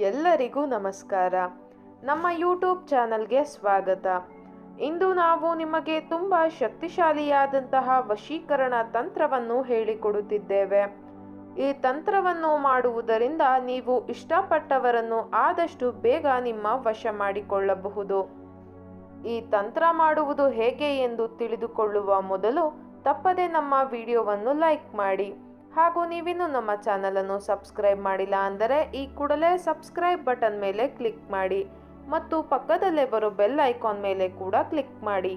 ಎಲ್ಲರಿಗೂ ನಮಸ್ಕಾರ. ನಮ್ಮ ಯೂಟ್ಯೂಬ್ ಚಾನಲ್ಗೆ ಸ್ವಾಗತ. ಇಂದು ನಾವು ನಿಮಗೆ ತುಂಬ ಶಕ್ತಿಶಾಲಿಯಾದಂತಹ ವಶೀಕರಣ ತಂತ್ರವನ್ನು ಹೇಳಿಕೊಡುತ್ತಿದ್ದೇವೆ. ಈ ತಂತ್ರವನ್ನು ಮಾಡುವುದರಿಂದ ನೀವು ಇಷ್ಟಪಟ್ಟವರನ್ನು ಆದಷ್ಟು ಬೇಗ ನಿಮ್ಮ ವಶ ಮಾಡಿಕೊಳ್ಳಬಹುದು. ಈ ತಂತ್ರ ಮಾಡುವುದು ಹೇಗೆ ಎಂದು ತಿಳಿದುಕೊಳ್ಳುವ ಮೊದಲು ತಪ್ಪದೆ ನಮ್ಮ ವಿಡಿಯೋವನ್ನು ಲೈಕ್ ಮಾಡಿ. ಹಾಗೂ ನೀವಿನ್ನು ನಮ್ಮ ಚಾನಲನ್ನು ಸಬ್ಸ್ಕ್ರೈಬ್ ಮಾಡಿಲ್ಲ ಅಂದರೆ ಈ ಕೂಡಲೇ ಸಬ್ಸ್ಕ್ರೈಬ್ ಬಟನ್ ಮೇಲೆ ಕ್ಲಿಕ್ ಮಾಡಿ ಮತ್ತು ಪಕ್ಕದಲ್ಲೇ ಬರೋ ಬೆಲ್ ಐಕಾನ್ ಮೇಲೆ ಕೂಡ ಕ್ಲಿಕ್ ಮಾಡಿ.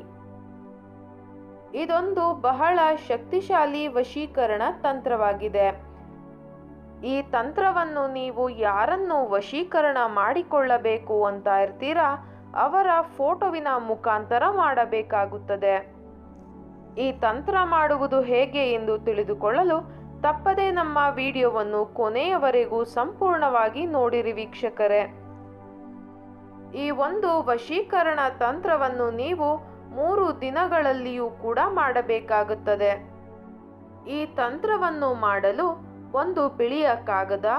ಇದೊಂದು ಬಹಳ ಶಕ್ತಿಶಾಲಿ ವಶೀಕರಣ ತಂತ್ರವಾಗಿದೆ. ಈ ತಂತ್ರವನ್ನು ನೀವು ಯಾರನ್ನು ವಶೀಕರಣ ಮಾಡಿಕೊಳ್ಳಬೇಕು ಅಂತ ಇರ್ತೀರಾ ಅವರ ಫೋಟೋವಿನ ಮುಖಾಂತರ ಮಾಡಬೇಕಾಗುತ್ತದೆ. ಈ ತಂತ್ರ ಮಾಡುವುದು ಹೇಗೆ ಎಂದು ತಿಳಿದುಕೊಳ್ಳಲು ತಪ್ಪದೆ ನಮ್ಮ ವಿಡಿಯೋವನ್ನು ಕೊನೆಯವರೆಗೂ ಸಂಪೂರ್ಣವಾಗಿ ನೋಡಿರಿ ವೀಕ್ಷಕರೇ. ಈ ಒಂದು ವಶೀಕರಣ ತಂತ್ರವನ್ನು ನೀವು 3 ದಿನಗಳಲ್ಲಿಯೂ ಕೂಡ ಮಾಡಬೇಕಾಗುತ್ತದೆ. ಈ ತಂತ್ರವನ್ನು ಮಾಡಲು ಒಂದು ಬಿಳಿಯ ಕಾಗದ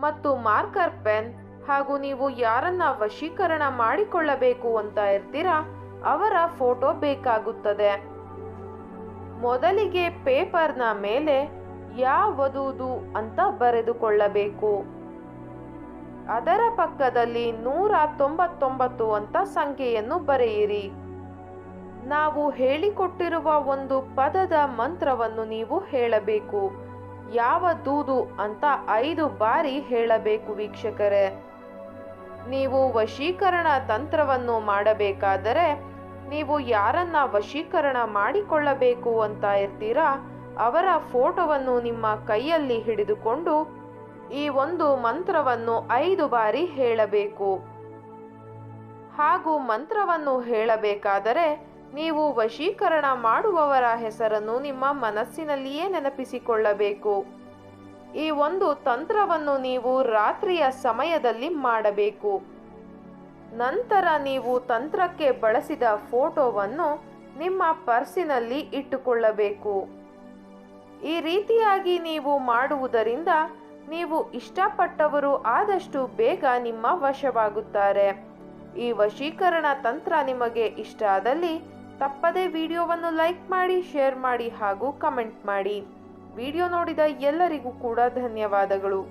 ಮತ್ತು ಮಾರ್ಕರ್ ಪೆನ್ ಹಾಗೂ ನೀವು ಯಾರನ್ನ ವಶೀಕರಣ ಮಾಡಿಕೊಳ್ಳಬೇಕು ಅಂತ ಇರ್ತೀರಾ ಅವರ ಫೋಟೋ ಬೇಕಾಗುತ್ತದೆ. ಮೊದಲಿಗೆ ಪೇಪರ್ನ ಮೇಲೆ ಯಾವದುದು ಅಂತ ಬರೆದುಕೊಳ್ಳಬೇಕು. ಅದರ ಪಕ್ಕದಲ್ಲಿ 199 ಅಂತ ಸಂಖ್ಯೆಯನ್ನು ಬರೆಯಿರಿ. ನಾವು ಹೇಳಿಕೊಟ್ಟಿರುವ ಒಂದು ಪದದ ಮಂತ್ರವನ್ನು ನೀವು ಹೇಳಬೇಕು. ಯಾವದೂದು ಅಂತ 5 ಬಾರಿ ಹೇಳಬೇಕು ವೀಕ್ಷಕರೇ. ನೀವು ವಶೀಕರಣ ತಂತ್ರವನ್ನು ಮಾಡಬೇಕಾದರೆ ನೀವು ಯಾರನ್ನ ವಶೀಕರಣ ಮಾಡಿಕೊಳ್ಳಬೇಕು ಅಂತ ಇರ್ತೀರಾ ಅವರ ಫೋಟೋವನ್ನು ನಿಮ್ಮ ಕೈಯಲ್ಲಿ ಹಿಡಿದುಕೊಂಡು ಈ ಒಂದು ಮಂತ್ರವನ್ನು 5 ಬಾರಿ ಹೇಳಬೇಕು. ಹಾಗೂ ಮಂತ್ರವನ್ನು ಹೇಳಬೇಕಾದರೆ ನೀವು ವಶೀಕರಣ ಮಾಡುವವರ ಹೆಸರನ್ನು ನಿಮ್ಮ ಮನಸ್ಸಿನಲ್ಲಿಯೇ ನೆನಪಿಸಿಕೊಳ್ಳಬೇಕು. ಈ ಒಂದು ತಂತ್ರವನ್ನು ನೀವು ರಾತ್ರಿಯ ಸಮಯದಲ್ಲಿ ಮಾಡಬೇಕು. ನಂತರ ನೀವು ತಂತ್ರಕ್ಕೆ ಬಳಸಿದ ಫೋಟೋವನ್ನು ನಿಮ್ಮ ಪರ್ಸಿನಲ್ಲಿ ಇಟ್ಟುಕೊಳ್ಳಬೇಕು. ಈ ರೀತಿಯಾಗಿ ನೀವು ಮಾಡುವುದರಿಂದ ನೀವು ಇಷ್ಟಪಟ್ಟವರು ಆದಷ್ಟು ಬೇಗ ನಿಮ್ಮ ವಶವಾಗುತ್ತಾರೆ. ಈ ವಶೀಕರಣ ತಂತ್ರ ನಿಮಗೆ ಇಷ್ಟ ಆದಲ್ಲಿ ತಪ್ಪದೇ ವಿಡಿಯೋವನ್ನು ಲೈಕ್ ಮಾಡಿ, ಶೇರ್ ಮಾಡಿ ಹಾಗೂ ಕಮೆಂಟ್ ಮಾಡಿ. ವಿಡಿಯೋ ನೋಡಿದ ಎಲ್ಲರಿಗೂ ಕೂಡ ಧನ್ಯವಾದಗಳು.